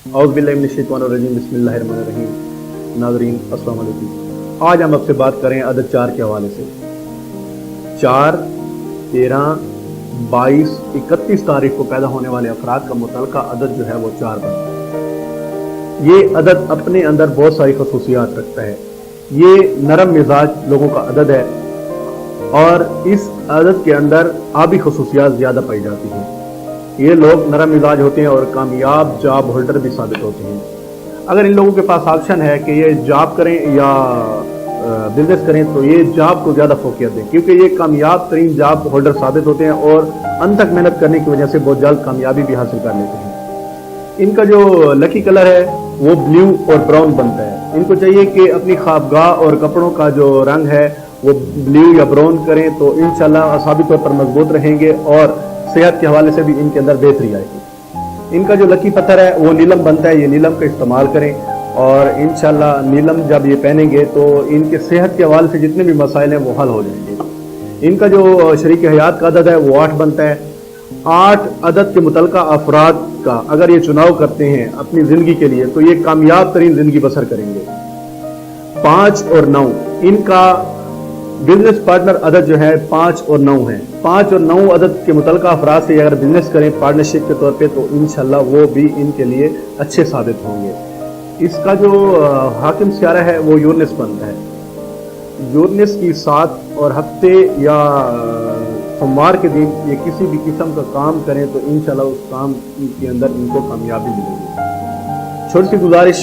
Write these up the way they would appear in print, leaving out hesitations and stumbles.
औज़ु बिल्लाहि मिनश्शैतानिर्रजीम बिस्मिल्लाहिर्रहमानिर्रहीम। नाज़रीन अस्सलाम वालेकुम। आज हम आपसे बात करें अदद 4 के हवाले से। 4, 13, 22, 31 तारीख को पैदा होने वाले अफराद का मुतल्लिका अदद जो है वो 4 बनता है। ये अदद अपने अंदर बहुत सारी खसूसियात रखता है। ये नरम मिजाज लोगों का अदद है और इस अदद के अंदर आबी खसूसियात ज़्यादा पाई जाती हैं। ये लोग नरम मिजाज होते हैं और कामयाब जॉब होल्डर भी साबित होते हैं। अगर इन लोगों के पास ऑप्शन है कि ये जॉब करें या बिजनेस करें तो ये जॉब को ज़्यादा फोकियत दें, क्योंकि ये कामयाब तरीन जॉब होल्डर साबित होते हैं और अंत तक मेहनत करने की वजह से बहुत जल्द कामयाबी भी हासिल कर लेते हैं। इनका जो लकी कलर है वो ब्लू और ब्राउन बनता है। इनको चाहिए कि अपनी ख्वाबगाह और कपड़ों का जो रंग है वो ब्लू या ब्राउन करें तो इंशाल्लाह साबित तौर पर मजबूत रहेंगे और सेहत के हवाले से भी इनके अंदर बेहतरी आएगी। इनका जो लकी पत्थर है वो नीलम बनता है। ये नीलम का इस्तेमाल करें और इंशाल्लाह नीलम जब ये पहनेंगे तो इनके सेहत के हवाले से जितने भी मसाइल हैं वो हल हो जाएंगे। इनका जो शरीक हयात का अदद है वो 8 बनता है। 8 अदद के मुतल्लिका अफराद का अगर ये चुनाव करते हैं अपनी ज़िंदगी के लिए तो ये कामयाब तरीन ज़िंदगी बसर करेंगे। 5 और 9 इनका बिजनेस पार्टनर अदद जो है 5 और 9 है। 5 और 9 अदद के मुतल्लिका अफराद से अगर बिजनेस करें पार्टनरशिप के तौर पे तो इंशाल्लाह वो भी इनके लिए अच्छे साबित होंगे। इसका जो हाकिम सियारा है वो यूरेनस बनता है। यूरेनस की 7 और हफ्ते या सोमवार के दिन ये किसी भी किस्म का काम करें तो इंशाल्लाह उस काम के अंदर इनको कामयाबी मिलेगी। छोटी सी गुजारिश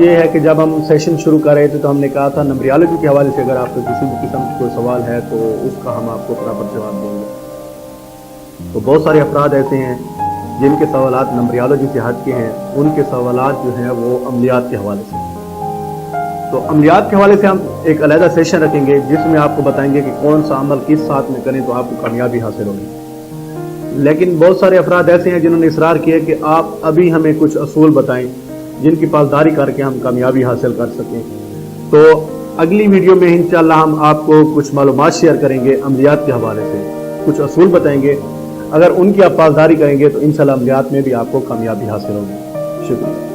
ये है कि जब हम सेशन शुरू कर रहे थे तो हमने कहा था नंबरियोलॉजी के हवाले से अगर आपको किसी भी किस्म का कोई सवाल है तो उसका हम आपको बराबर जवाब देंगे। तो बहुत सारे अफराद ऐसे हैं जिनके सवालात नंबरियोलॉजी से हट के हैं, उनके सवालात जो हैं वो अमलियात के हवाले से। तो अमलियात के हवाले से हम एक अलहदा सेशन रखेंगे जिसमें आपको बताएंगे कि कौन सा अमल किस साथ में करें तो आपको कामयाबी हासिल होगी। लेकिन बहुत सारे अफराद ऐसे हैं जिन्होंने इसरार किया कि आप अभी हमें कुछ असूल बताएं जिनकी पासदारी करके हम कामयाबी हासिल कर सकें। तो अगली वीडियो में इंशाअल्लाह हम आपको कुछ मालूमात शेयर करेंगे अमलियात के हवाले से, कुछ असूल बताएंगे। अगर उनकी आप पासदारी करेंगे तो इंशाअल्लाह अमलियात में भी आपको कामयाबी हासिल होगी। शुक्रिया।